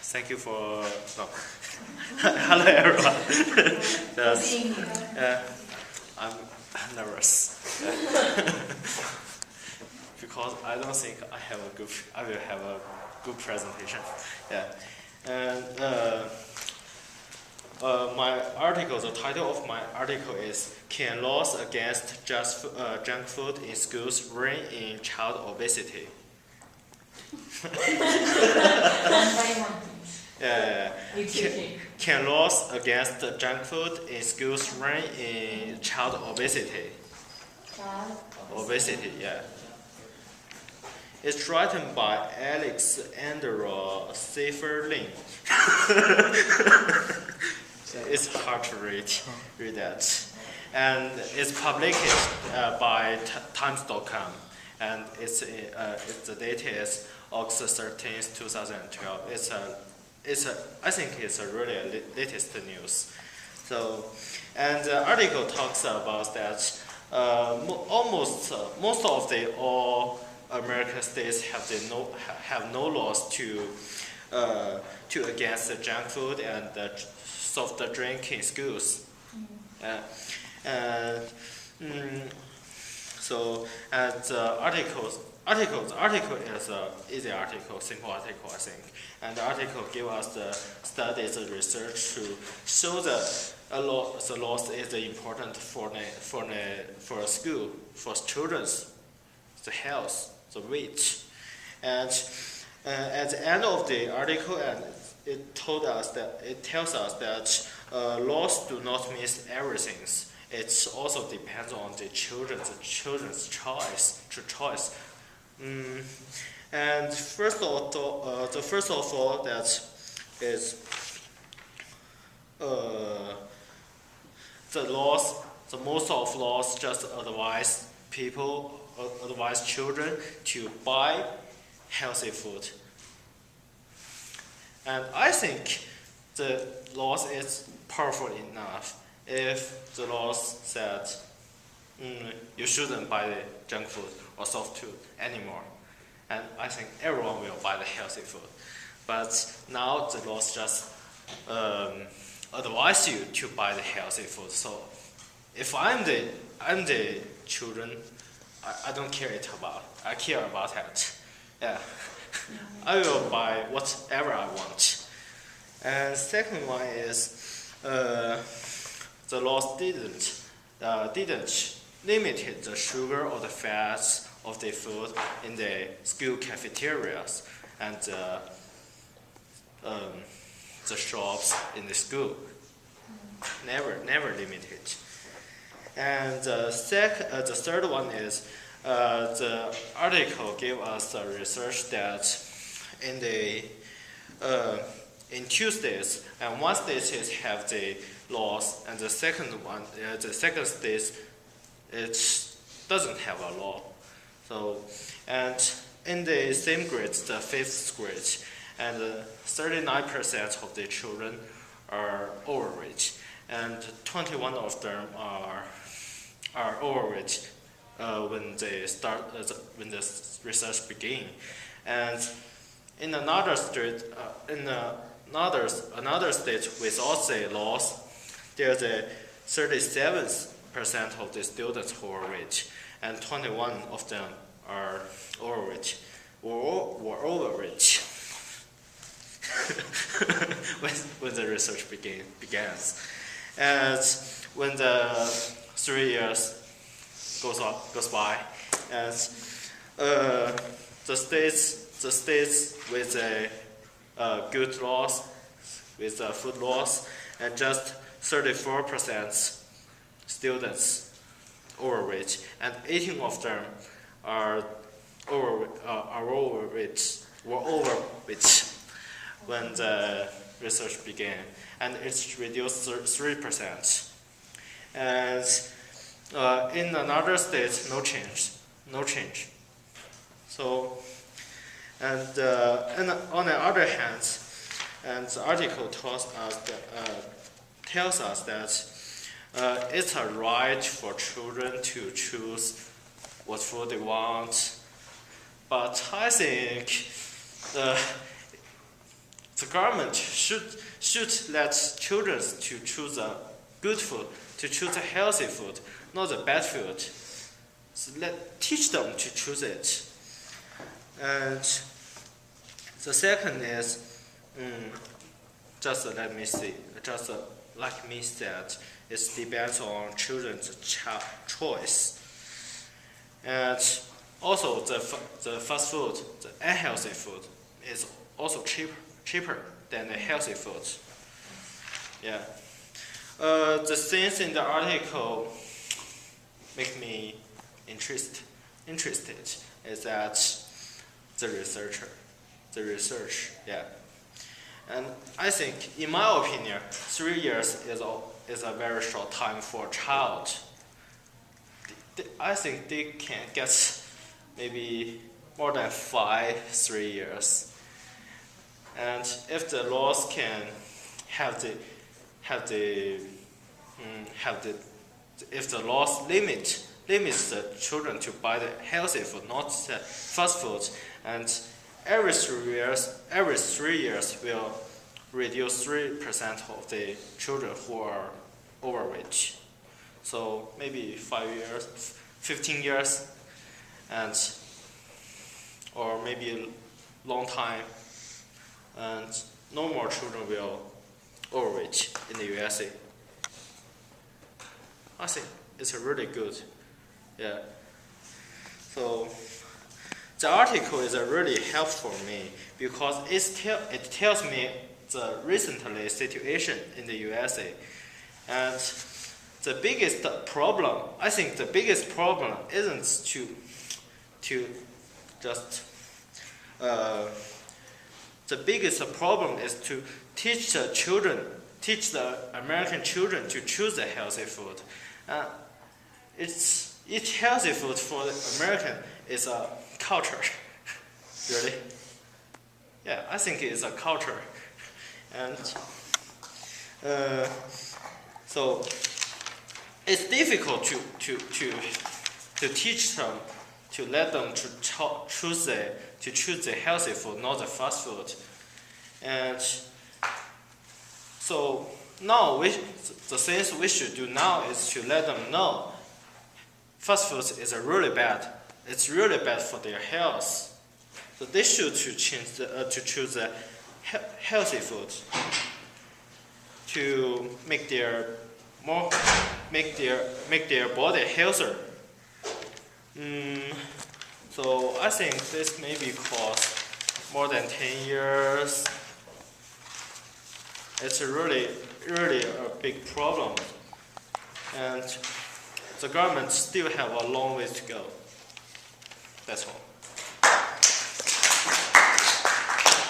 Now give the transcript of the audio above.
Thank you for no. Hello everyone. I'm nervous because I don't think I will have a good presentation. Yeah, and my article, the title of my article is "Can Laws Against Junk Food in Schools Rein in Child Obesity?" Can laws against junk food in schools rein in child obesity? Obesity, yeah. It's written by Alex Andrew Seiferling. It's hard to read that. And it's published by Times.com. And the date is August 13th, 2012. I think it's a really latest news. So, and the article talks about that most of all American states have no laws to against the junk food and the soft drink in schools. So, and the article is an easy article, simple article, I think. And the article gives us the studies, the research to show that the loss is important for a school, for children's, the health, the weight. And at the end of the article, and it tells us that laws do not mean everything. It also depends on the children's choice. And first of all, that is the most of laws just advise children to buy healthy food. And I think the laws is powerful enough if the laws said you shouldn't buy the junk food or soft food anymore. And I think everyone will buy the healthy food. But now the laws just advise you to buy the healthy food. So if I'm the children, I don't care about. I care about that. Yeah, I will buy whatever I want. And second one is the laws didn't limit the sugar or the fats of the food in the school cafeterias and the shops in the school. Never limited. And the third one is the article gave us the research that in two states, and one state have the laws, and the second state it doesn't have a law. So, and in the same grade, the fifth grade, and 39% of the children are overweight, and 21 of them are overweight when the research began. And in another state, another state without the laws, there's a 37% of the students who are overweight, and 21 of them are overweight, were overweight when the research begins. And when the 3 years goes by, and the states with a good laws, with food laws, and just 34% students overweight, and 18 of them were overweight when the research began, and it's reduced 3%. And in another state, no change. So, and on the other hand, and the article tells us that it's a right for children to choose what food they want, but I think the government should let children to choose a good food, to choose a healthy food, not a bad food. So teach them to choose it. And the second is, just let me see, just like me said, it depends on children's choice. And also the fast food, the unhealthy food, is also cheaper than the healthy food. Yeah. The things in the article make me interested is that the research, yeah. And I think, in my opinion, 3 years is a very short time for a child. I think they can get maybe more than 3 years. And if the laws can if the laws limits the children to buy the healthy food, not the fast food, and every 3 years will reduce 3% of the children who are overweight. So maybe 5 years, 15 years, or maybe a long time, and no more children will overweight in the USA. I think it's really good. Yeah. So the article is really helpful for me because it tells me the recently situation in the USA. And the biggest problem, I think the biggest problem isn't to just the biggest problem is to teach the American children to choose the healthy food. Each healthy food for the American is a culture. Really? Yeah, I think it's a culture. And so it's difficult to teach them, to let them choose the healthy food, not the fast food. And so now the things we should do now is to let them know fast food is really bad. It's really bad for their health. So they should to choose the healthy food to make their body healthier. So I think this maybe cost more than 10 years. It's really a big problem, and the government still have a long way to go. That's all.